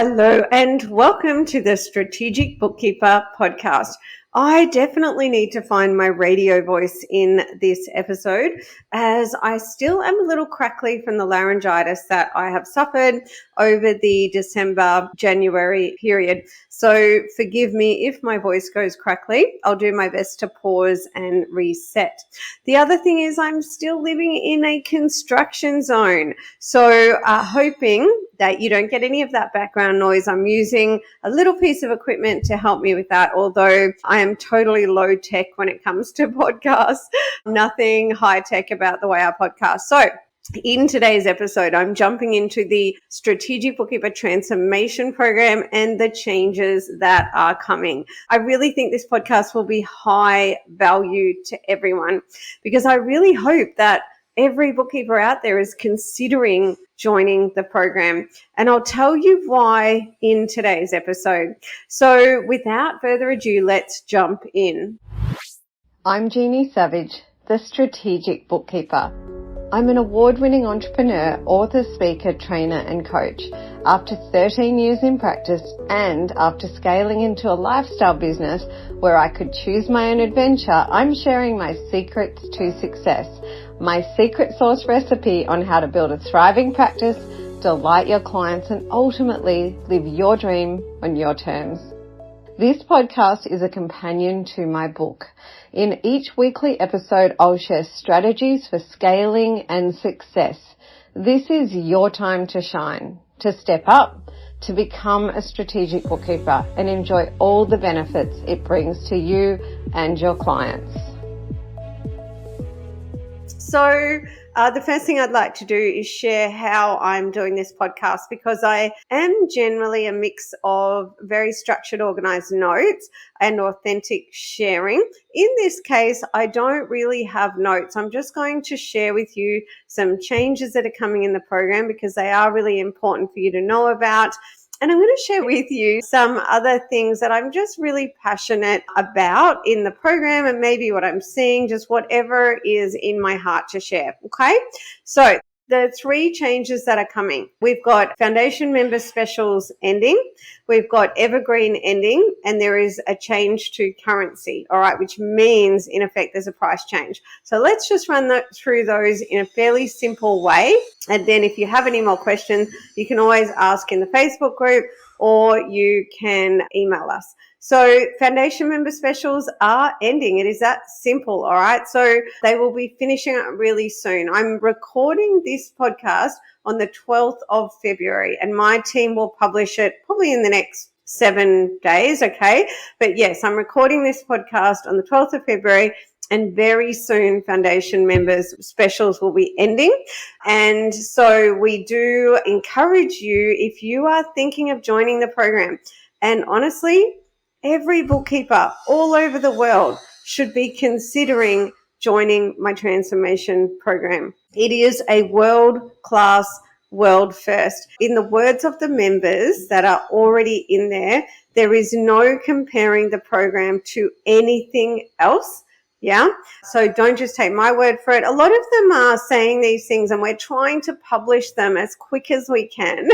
Hello and welcome to the Strategic Bookkeeper podcast. I definitely need to find my radio voice in this episode as I still am a little crackly from the laryngitis that I have suffered over the December-January period. So forgive me if my voice goes crackly. I'll do my best to pause and reset. The other thing is I'm still living in a construction zone. So hoping that you don't get any of that background noise. I'm using a little piece of equipment to help me with that, although I am totally low tech when it comes to podcasts. Nothing high tech about the way I podcast. So in today's episode, I'm jumping into the Strategic Bookkeeper Transformation Program and the changes that are coming. I really think this podcast will be high value to everyone because I really hope that every bookkeeper out there is considering joining the program. And I'll tell you why in today's episode. So without further ado, let's jump in. I'm Jeannie Savage, the Strategic Bookkeeper. I'm an award-winning entrepreneur, author, speaker, trainer and coach. After 13 years in practice and after scaling into a lifestyle business where I could choose my own adventure, I'm sharing my secrets to success, my secret sauce recipe on how to build a thriving practice, delight your clients and ultimately live your dream on your terms. This podcast is a companion to my book. In each weekly episode, I'll share strategies for scaling and success. This is your time to shine, to step up, to become a strategic bookkeeper and enjoy all the benefits it brings to you and your clients. So the first thing I'd like to do is share how I'm doing this podcast because I am generally a mix of very structured, organized notes and authentic sharing. In this case, I don't really have notes. I'm just going to share with you some changes that are coming in the program because they are really important for you to know about. And I'm going to share with you some other things that I'm just really passionate about in the program and maybe what I'm seeing, just whatever is in my heart to share. Okay. So the three changes that are coming. We've got foundation member specials ending. We've got evergreen ending, and there is a change to currency. All right. Which means in effect, there's a price change. So let's just run through those in a fairly simple way. And then if you have any more questions, you can always ask in the Facebook group or you can email us. So foundation member specials are ending. It is that simple, all right? So they will be finishing up really soon. I'm recording this podcast on the 12th of February and my team will publish it probably in the next 7 days, okay? But yes, I'm recording this podcast on the 12th of February. And very soon, foundation members specials will be ending. And so we do encourage you, if you are thinking of joining the program, and honestly, every bookkeeper all over the world should be considering joining my transformation program. It is a world-class, world first. In the words of the members that are already in there is no comparing the program to anything else. Yeah. So don't just take my word for it. A lot of them are saying these things and we're trying to publish them as quick as we can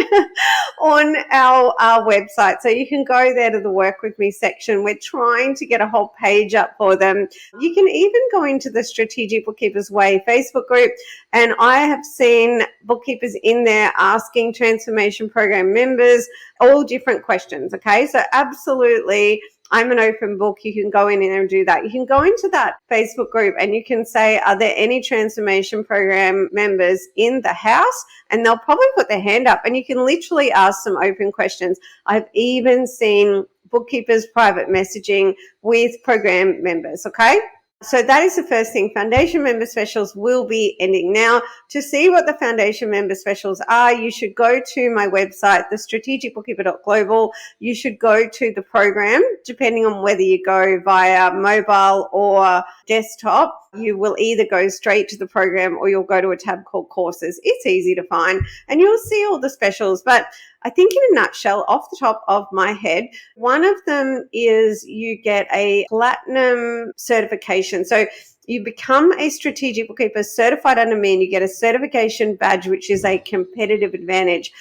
on our website. So you can go there to the work with me section. We're trying to get a whole page up for them. You can even go into the Strategic Bookkeepers Way Facebook group. And I have seen bookkeepers in there asking transformation program members all different questions. Okay. So absolutely. I'm an open book. You can go in there and do that. You can go into that Facebook group and you can say, are there any transformation program members in the house? And they'll probably put their hand up and you can literally ask some open questions. I've even seen bookkeepers private messaging with program members. Okay. So that is the first thing. Foundation member specials will be ending. Now, to see what the foundation member specials are, you should go to my website, thestrategicbookkeeper.global. You should go to the program, depending on whether you go via mobile or desktop. You will either go straight to the program or you'll go to a tab called courses. It's easy to find and you'll see all the specials. But I think in a nutshell, off the top of my head, one of them is you get a platinum certification. So you become a strategic bookkeeper certified under me and you get a certification badge, which is a competitive advantage.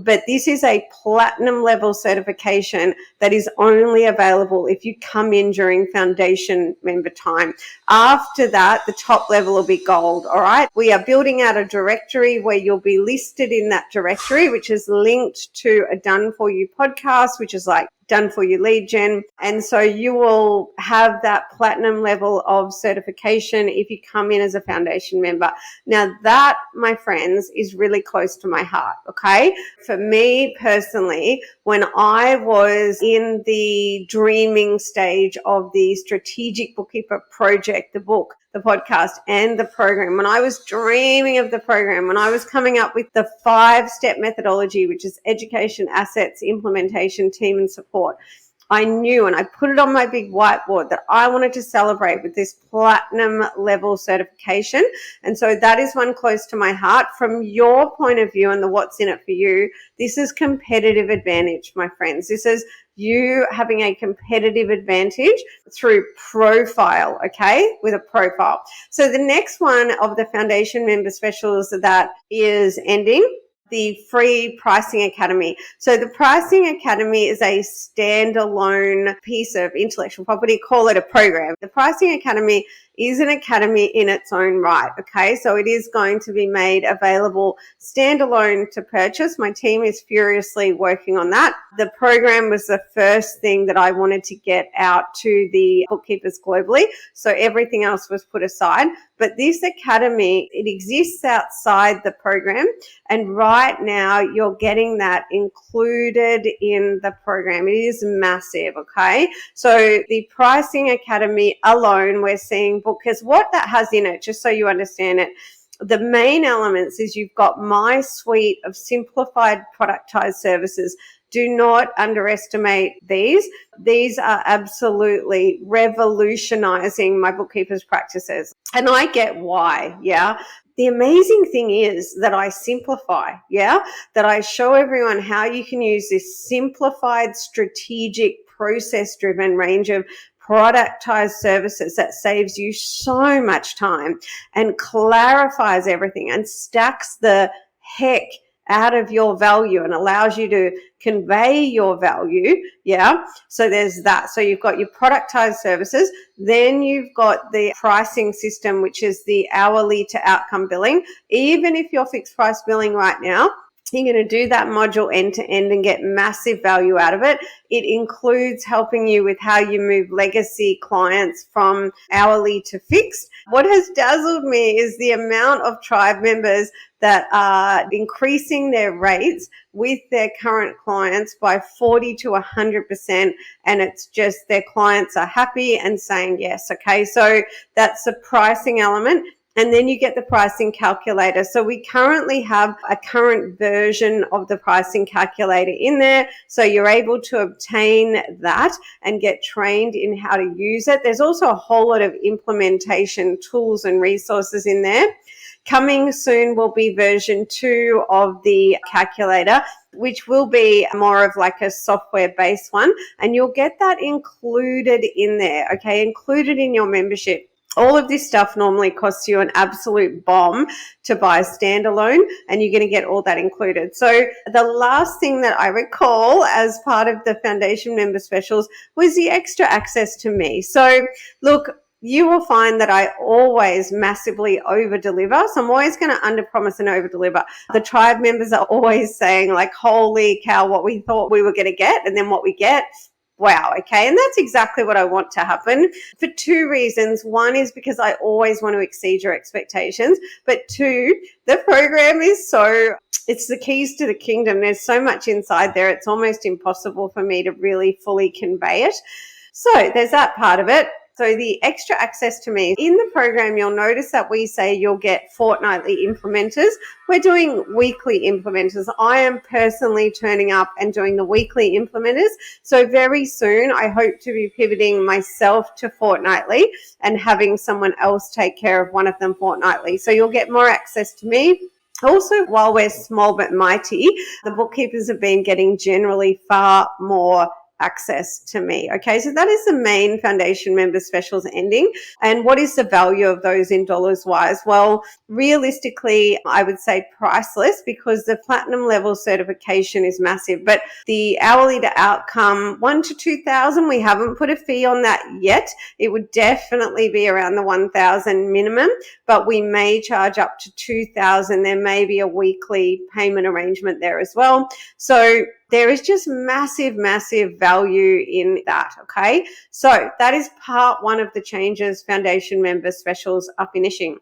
but this is a platinum level certification that is only available if you come in during foundation member time. After that, the top level will be gold. All right. We are building out a directory where you'll be listed in that directory, which is linked to a Done For You podcast, which is like Done For You lead gen. And so you will have that platinum level of certification if you come in as a foundation member. Now that, my friends, is really close to my heart. Okay. For me personally, when I was in the dreaming stage of the Strategic Bookkeeper project, the book, the podcast, and the program, when I was dreaming of the program, when I was coming up with the 5-step methodology, which is education, assets, implementation, team, and support, I knew, and I put it on my big whiteboard, that I wanted to celebrate with this platinum level certification. And so that is one close to my heart. From your point of view and the what's in it for you, this is competitive advantage, my friends. This is you having a competitive advantage through profile, okay, with a profile. So the next one of the foundation member specials that is ending, the free Pricing Academy. So the Pricing Academy is a standalone piece of intellectual property. Call it a program. The Pricing Academy is an academy in its own right. Okay. So it is going to be made available standalone to purchase. My team is furiously working on that. The program was the first thing that I wanted to get out to the bookkeepers globally. So everything else was put aside. But this academy, it exists outside the program. And right now you're getting that included in the program. It is massive. Okay. So the Pricing Academy alone, we're seeing, because what that has in it, just so you understand it, the main elements is you've got my suite of simplified productized services. Do not underestimate these. These are absolutely revolutionizing my bookkeepers' practices. And I get why, yeah. The amazing thing is that I simplify, yeah, that I show everyone how you can use this simplified, strategic, process-driven range of productized services that saves you so much time and clarifies everything and stacks the heck out of your value and allows you to convey your value. Yeah. So there's that. So you've got your productized services. Then you've got the pricing system, which is the hourly to outcome billing. Even if you're fixed price billing right now, you're going to do that module end to end and get massive value out of it. It includes helping you with how you move legacy clients from hourly to fixed. What has dazzled me is the amount of tribe members that are increasing their rates with their current clients by 40 to 100%. And it's just their clients are happy and saying yes. Okay. So that's the pricing element. And then you get the pricing calculator. So we currently have a current version of the pricing calculator in there. So you're able to obtain that and get trained in how to use it. There's also a whole lot of implementation tools and resources in there. Coming soon will be version 2 of the calculator, which will be more of like a software-based one. And you'll get that included in there, okay, included in your membership. All of this stuff normally costs you an absolute bomb to buy standalone, and you're going to get all that included. So the last thing that I recall as part of the foundation member specials was the extra access to me. So look, you will find that I always massively over deliver. So I'm always going to under promise and over deliver. The tribe members are always saying like, holy cow, what we thought we were going to get, and then what we get, wow, okay. And that's exactly what I want to happen for 2 reasons. One is because I always want to exceed your expectations. But 2, the program is it's the keys to the kingdom. There's so much inside there. It's almost impossible for me to really fully convey it. So there's that part of it. So the extra access to me in the program, you'll notice that we say you'll get fortnightly implementers. We're doing weekly implementers. I am personally turning up and doing the weekly implementers. So very soon, I hope to be pivoting myself to fortnightly and having someone else take care of one of them fortnightly. So you'll get more access to me. Also, while we're small but mighty, the bookkeepers have been getting generally far more access to me. Okay, so that is the main foundation member specials ending. And what is the value of those in dollars wise? Well, realistically, I would say priceless, because the platinum level certification is massive. But the hourly to outcome, 1,000 to 2,000, we haven't put a fee on that yet. It would definitely be around the 1,000 minimum, but we may charge up to 2,000. There may be a weekly payment arrangement there as well. So there is just massive, massive value in that, okay? So that is part one of the changes foundation member specials are finishing.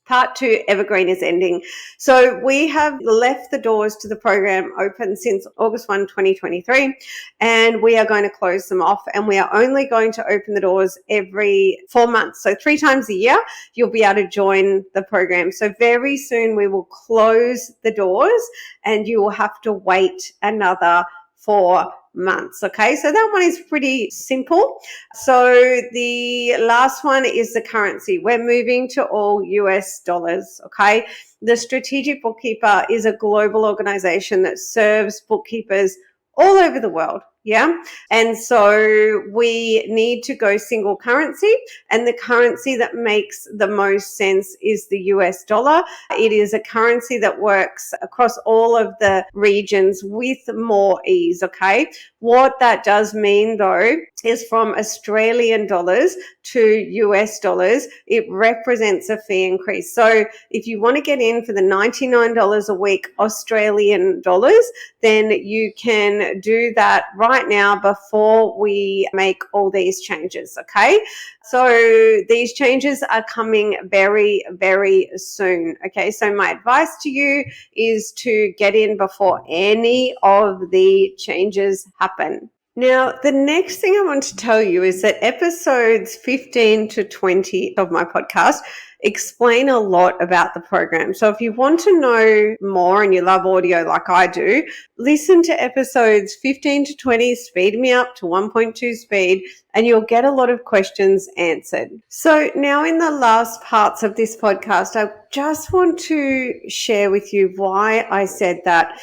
Part two, Evergreen, is ending. So we have left the doors to the program open since August 1, 2023, and we are going to close them off, and we are only going to open the doors every 4 months. So 3 times a year, you'll be able to join the program. So very soon we will close the doors and you will have to wait another 4 months. Okay, so that one is pretty simple. So the last one is the currency. We're moving to all US dollars. Okay, the Strategic Bookkeeper is a global organization that serves bookkeepers all over the world. Yeah. And so we need to go single currency, and the currency that makes the most sense is the US dollar. It is a currency that works across all of the regions with more ease. Okay. What that does mean though is from Australian dollars to US dollars, it represents a fee increase. So if you want to get in for the $99 a week Australian dollars, then you can do that right now before we make all these changes, okay? So these changes are coming very, very soon, okay? So my advice to you is to get in before any of the changes happen. Now, the next thing I want to tell you is that episodes 15 to 20 of my podcast explain a lot about the program. So if you want to know more and you love audio like I do, listen to episodes 15 to 20, speed me up to 1.2 speed, and you'll get a lot of questions answered. So now in the last parts of this podcast, I just want to share with you why I said that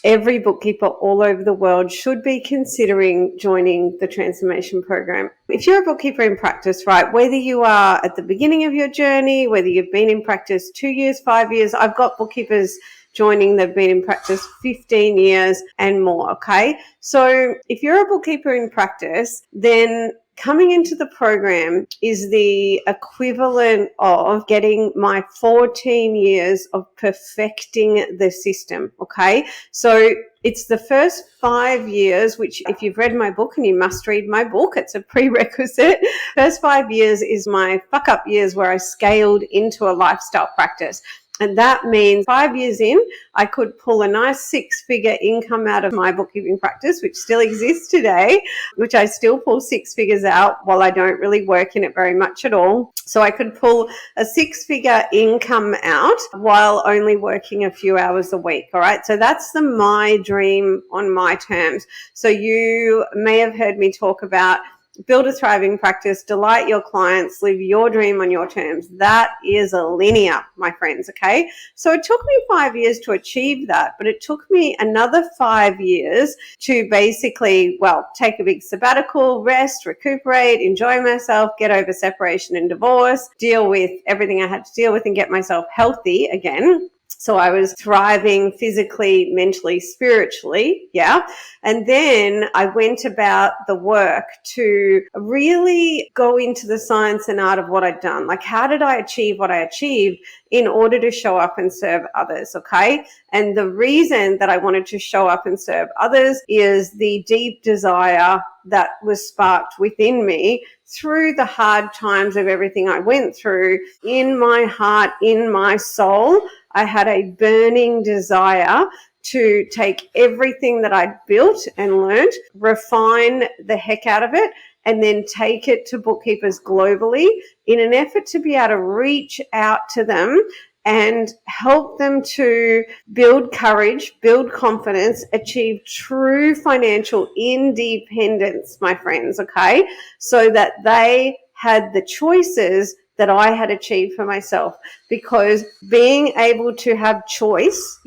every bookkeeper all over the world should be considering joining the transformation program. If you're a bookkeeper in practice, right, whether you are at the beginning of your journey, whether you've been in practice 2 years, 5 years, I've got bookkeepers joining, they've been in practice 15 years and more, okay? So if you're a bookkeeper in practice, then coming into the program is the equivalent of getting my 14 years of perfecting the system, okay? So it's the first 5 years, which if you've read my book, and you must read my book, it's a prerequisite. First 5 years is my fuck up years where I scaled into a lifestyle practice. And that means 5 years in, I could pull a nice 6-figure income out of my bookkeeping practice, which still exists today, which I still pull 6 figures out while I don't really work in it very much at all. So I could pull a 6-figure income out while only working a few hours a week. All right. So that's my dream on my terms. So you may have heard me talk about build a thriving practice, delight your clients, live your dream on your terms. That is a linear, my friends, okay? So it took me 5 years to achieve that, but it took me another 5 years to basically, take a big sabbatical, rest, recuperate, enjoy myself, get over separation and divorce, deal with everything I had to deal with, and get myself healthy again. So I was thriving physically, mentally, spiritually, yeah. And then I went about the work to really go into the science and art of what I'd done. Like, how did I achieve what I achieved in order to show up and serve others, okay? And the reason that I wanted to show up and serve others is the deep desire that was sparked within me through the hard times of everything I went through. In my heart, in my soul, I had a burning desire to take everything that I'd built and learned, refine the heck out of it, and then take it to bookkeepers globally in an effort to be able to reach out to them and help them to build courage, build confidence, achieve true financial independence, my friends, okay? So that they had the choices that I had achieved for myself, because being able to have choice,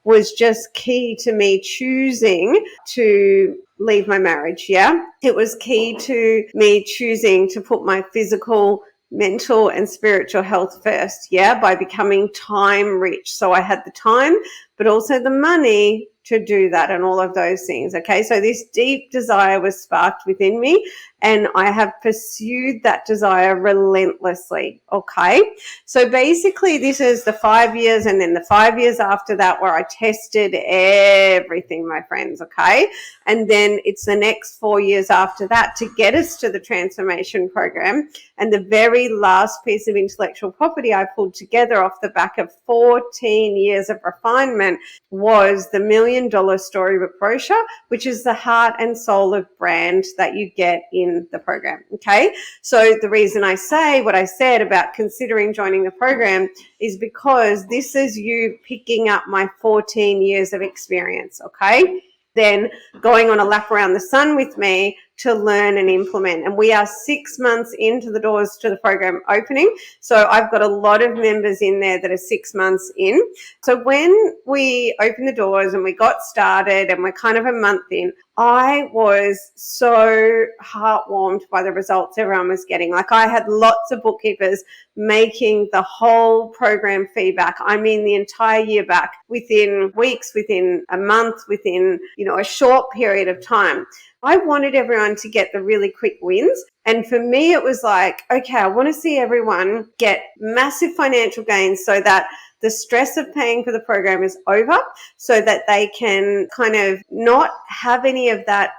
was just key to me choosing to leave my marriage. It was key to me choosing to put my physical, mental and spiritual health first, by becoming time rich. So I had the time, but also the money to do that and all of those things. Okay, so this deep desire was sparked within me, and I have pursued that desire relentlessly. Okay, so basically this is the 5 years, and then the 5 years after that where I tested everything, my friends. Okay, and then it's the next 4 years after that to get us to the transformation program. And the very last piece of intellectual property I pulled together off the back of 14 years of refinement was the $1 Million Storybook brochure, which is the heart and soul of brand that you get in the program. Okay, so the reason I say what I said about considering joining the program is because this is you picking up my 14 years of experience. Okay, then going on a lap around the sun with me to learn and implement. And we are 6 months into the doors to the program opening. So I've got a lot of members in there that are 6 months in. So when we opened the doors and we got started and we're kind of a month in, I was so heartwarmed by the results everyone was getting. Like, I had lots of bookkeepers making the whole program feedback. I mean, the entire year back within weeks, within a month, within, a short period of time. I wanted everyone to get the really quick wins. And for me, it was like, okay, I want to see everyone get massive financial gains so that the stress of paying for the program is over, so that they can kind of not have any of that,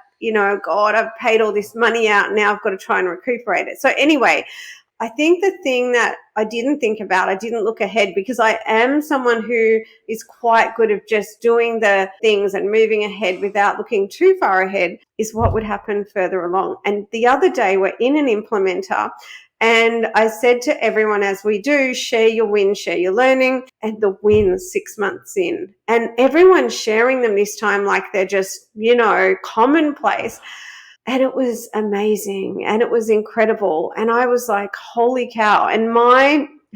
God, I've paid all this money out, now I've got to try and recuperate it. So anyway, I think the thing that I didn't think about, I didn't look ahead, because I am someone who is quite good at just doing the things and moving ahead without looking too far ahead, is what would happen further along. And the other day we're in an implementer, and I said to everyone, as we do, share your wins, share your learning, and the wins 6 months in. And everyone's sharing them this time like they're just, commonplace. And it was amazing and it was incredible. And I was like, holy cow. And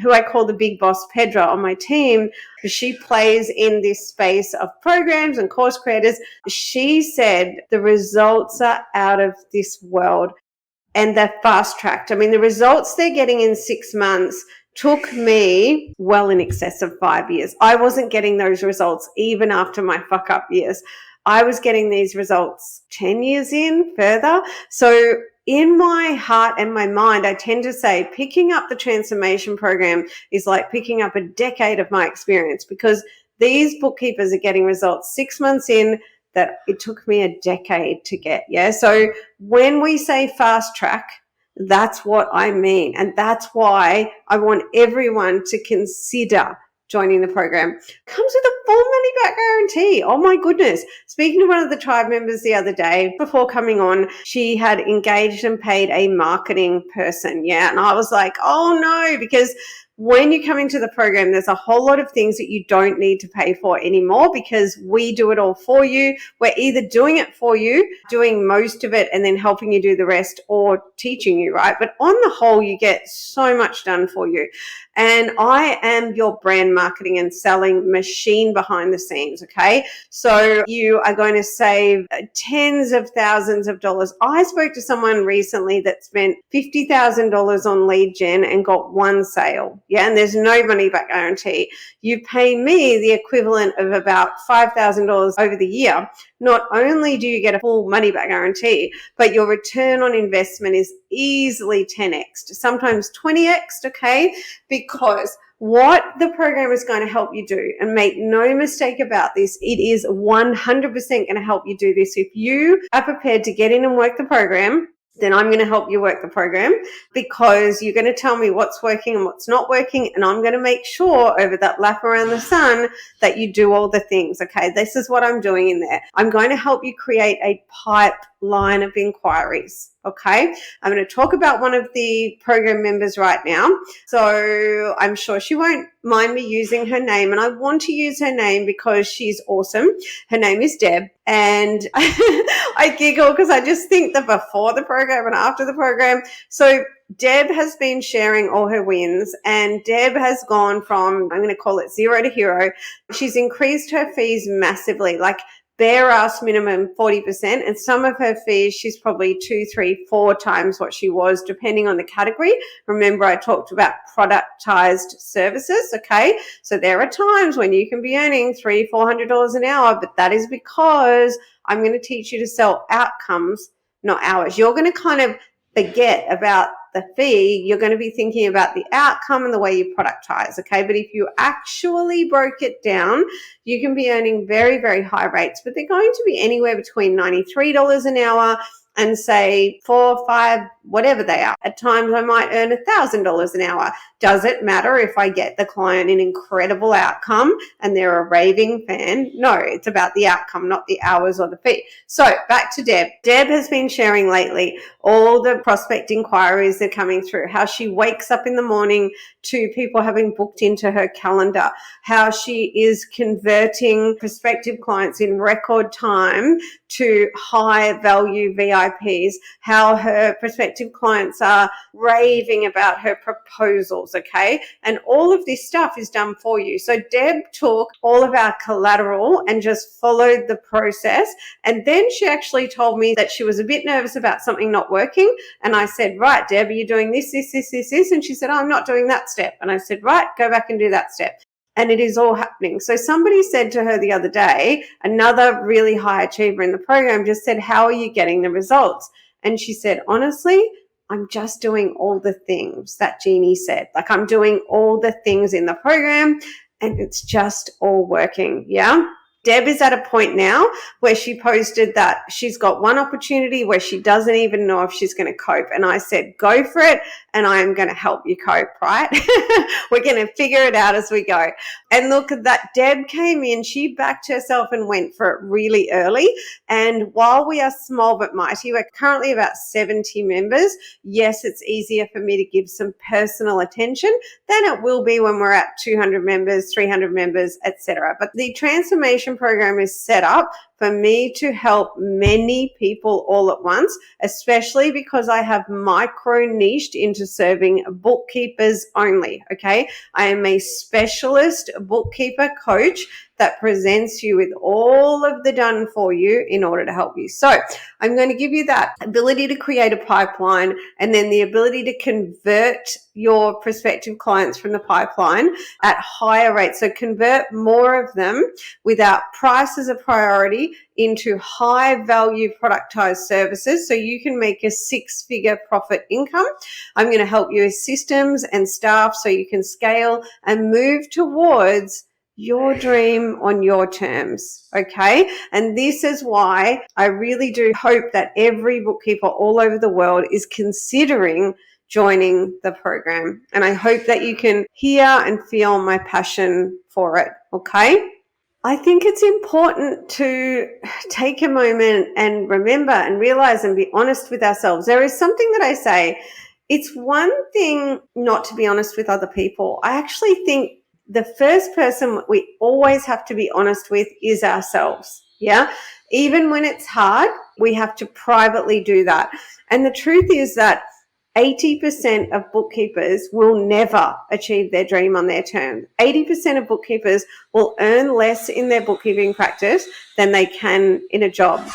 who I call the big boss, Pedra, on my team, she plays in this space of programs and course creators. She said the results are out of this world, and they're fast tracked. I mean, the results they're getting in 6 months took me well in excess of 5 years. I wasn't getting those results even after my fuck up years. I was getting these results 10 years in, further. So in my heart and my mind, I tend to say picking up the transformation program is like picking up a decade of my experience, because these bookkeepers are getting results 6 months in that it took me a decade to get. Yeah. So when we say fast track, that's what I mean. And that's why I want everyone to consider joining the program. Comes with a full money back guarantee. Oh my goodness. Speaking to one of the tribe members the other day before coming on, she had engaged and paid a marketing person. Yeah. And I was like, oh no, because when you come into the program, there's a whole lot of things that you don't need to pay for anymore, because we do it all for you. We're either doing it for you, doing most of it, and then helping you do the rest, or teaching you, right? But on the whole, you get so much done for you. And I am your brand marketing and selling machine behind the scenes, okay? So you are going to save tens of thousands of dollars. I spoke to someone recently that spent $50,000 on lead gen and got one sale. Yeah, and there's no money back guarantee. You pay me the equivalent of about $5,000 over the year. Not only do you get a full money back guarantee, but your return on investment is easily 10x, sometimes 20x, okay? Because what the program is going to help you do, and make no mistake about this, it is 100% going to help you do this. If you are prepared to get in and work the program, then I'm going to help you work the program, because you're going to tell me what's working and what's not working. And I'm going to make sure over that lap around the sun that you do all the things. Okay, this is what I'm doing in there. I'm going to help you create a pipeline of inquiries. Okay, I'm going to talk about one of the program members right now. So I'm sure she won't mind me using her name, and I want to use her name because she's awesome. Her name is Deb, and I giggle because I just think the before the program and after the program. So Deb has been sharing all her wins, and Deb has gone from, I'm going to call it 0 to hero. She's increased her fees massively, like bare ass minimum 40%, and some of her fees she's probably 2, 3, 4 times what she was, depending on the category. Remember, I talked about productized services. Okay, so there are times when you can be earning $300-400 an hour, but that is because I'm going to teach you to sell outcomes, not hours. You're going to kind of forget about the fee. You're going to be thinking about the outcome and the way you productize. Okay, but if you actually broke it down, you can be earning very, very high rates, but they're going to be anywhere between $93 an hour and say 4, 5, whatever they are. At times I might earn $1,000 an hour. Does it matter if I get the client an incredible outcome and they're a raving fan? No, it's about the outcome, not the hours or the fee. So back to Deb. Deb has been sharing lately all the prospect inquiries that are coming through, how she wakes up in the morning to people having booked into her calendar, how she is converting prospective clients in record time to high value VIPs, how her prospective clients are raving about her proposals, okay? And all of this stuff is done for you. So Deb took all of our collateral and just followed the process. And then she actually told me that she was a bit nervous about something not working. And I said, right, Deb, are you doing this? And she said, oh, I'm not doing that step. And I said, right, go back and do that step. And it is all happening. So somebody said to her the other day, another really high achiever in the program just said, how are you getting the results? And she said, honestly, I'm just doing all the things that Jeannie said. Like, I'm doing all the things in the program and it's just all working. Yeah. Deb is at a point now where she posted that she's got one opportunity where she doesn't even know if she's going to cope. And I said, go for it. And I am going to help you cope, right? We're going to figure it out as we go. And look at that. Deb came in, she backed herself and went for it really early. And while we are small but mighty, we're currently about 70 members. Yes, it's easier for me to give some personal attention than it will be when we're at 200 members, 300 members, etc. But the transformation program is set up for me to help many people all at once, especially because I have micro niched into serving bookkeepers only. Okay. I am a specialist bookkeeper coach that presents you with all of the done for you in order to help you. So I'm going to give you that ability to create a pipeline and then the ability to convert your prospective clients from the pipeline at higher rates. So convert more of them without price as a priority into high value productized services so you can make a 6-figure profit income. I'm going to help you with systems and staff so you can scale and move towards your dream on your terms, okay? And this is why I really do hope that every bookkeeper all over the world is considering joining the program. And I hope that you can hear and feel my passion for it, okay? I think it's important to take a moment and remember and realize and be honest with ourselves. There is something that I say, it's one thing not to be honest with other people. I actually think the first person we always have to be honest with is ourselves. Yeah. Even when it's hard, we have to privately do that. And the truth is that 80% of bookkeepers will never achieve their dream on their terms. 80% of bookkeepers will earn less in their bookkeeping practice than they can in a job.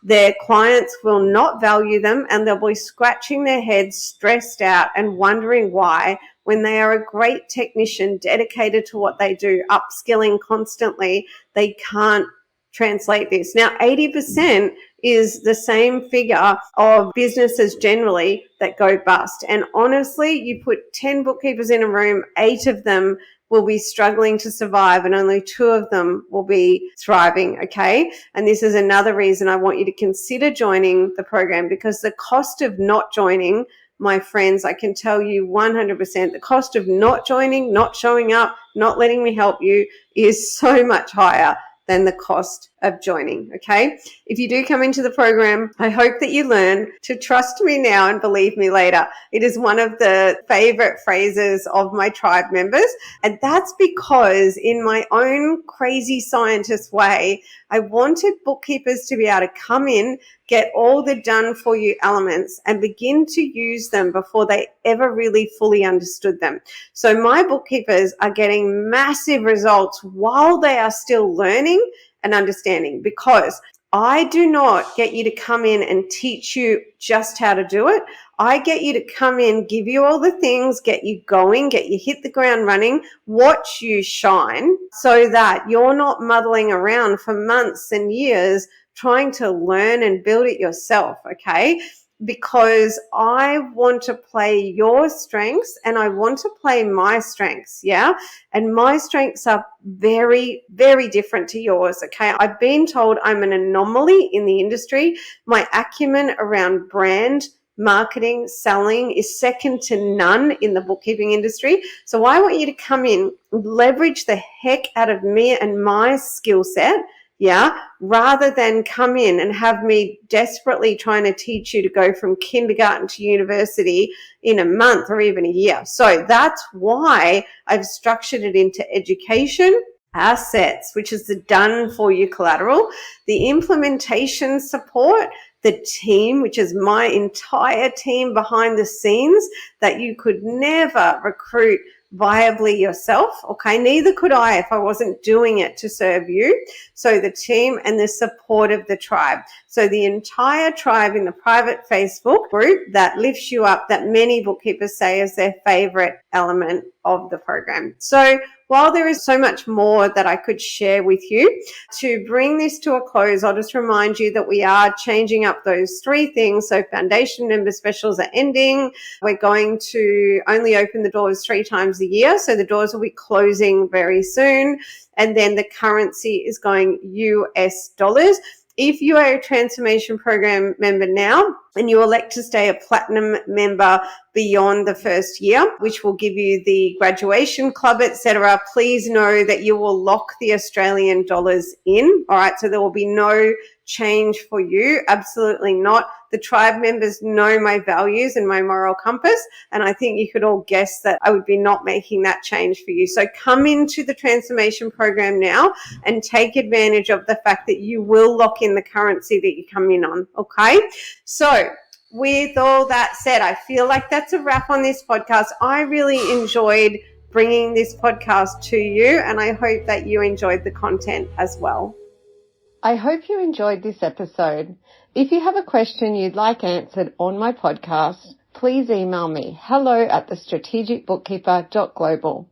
Their clients will not value them and they'll be scratching their heads, stressed out and wondering why, when they are a great technician dedicated to what they do, upskilling constantly, they can't translate this. Now, 80% is the same figure of businesses generally that go bust. And honestly, you put 10 bookkeepers in a room, 8 of them will be struggling to survive and only 2 of them will be thriving, okay? And this is another reason I want you to consider joining the program, because the cost of not joining, my friends, I can tell you 100%, the cost of not joining, not showing up, not letting me help you is so much higher than the cost of joining. Okay. If you do come into the program, I hope that you learn to trust me now and believe me later. It is one of the favorite phrases of my tribe members. And that's because in my own crazy scientist way, I wanted bookkeepers to be able to come in, get all the done for you elements and begin to use them before they ever really fully understood them. So my bookkeepers are getting massive results while they are still learning and understanding, because I do not get you to come in and teach you just how to do it. I get you to come in, give you all the things, get you going, get you hit the ground running, watch you shine so that you're not muddling around for months and years trying to learn and build it yourself, okay? Because I want to play your strengths and I want to play my strengths, yeah? And my strengths are very, very different to yours, okay? I've been told I'm an anomaly in the industry. My acumen around brand, marketing, selling is second to none in the bookkeeping industry. So I want you to come in, leverage the heck out of me and my skill set, yeah, rather than come in and have me desperately trying to teach you to go from kindergarten to university in a month or even a year. So that's why I've structured it into education, assets, which is the done for you collateral, the implementation support, the team, which is my entire team behind the scenes that you could never recruit viably yourself, okay? Neither could I if I wasn't doing it to serve you. So the team and the support of the tribe. So the entire tribe in the private Facebook group that lifts you up, that many bookkeepers say is their favorite element of the program. So while there is so much more that I could share with you, to bring this to a close, I'll just remind you that we are changing up those three things. So foundation member specials are ending. We're going to only open the doors 3 times a year. So the doors will be closing very soon. And then the currency is going US dollars. If you are a transformation program member now and you elect to stay a platinum member beyond the first year, which will give you the graduation club, etc., please know that you will lock the Australian dollars in. All right, so there will be no change for you. Absolutely not. The tribe members know my values and my moral compass, and I think you could all guess that I would be not making that change for you. So come into the transformation program now and take advantage of the fact that you will lock in the currency that you come in on, okay? So with all that said, I feel like that's a wrap on this podcast. I really enjoyed bringing this podcast to you, and I hope that you enjoyed the content as well. I hope you enjoyed this episode. If you have a question you'd like answered on my podcast, please email me, hello@thestrategicbookkeeper.global.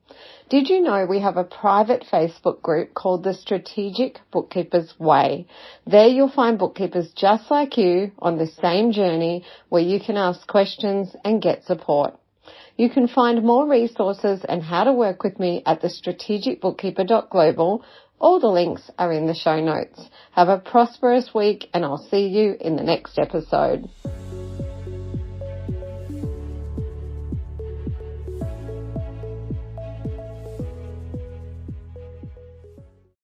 Did you know we have a private Facebook group called The Strategic Bookkeeper's Way? There you'll find bookkeepers just like you on the same journey where you can ask questions and get support. You can find more resources and how to work with me at thestrategicbookkeeper.global. All the links are in the show notes. Have a prosperous week and I'll see you in the next episode.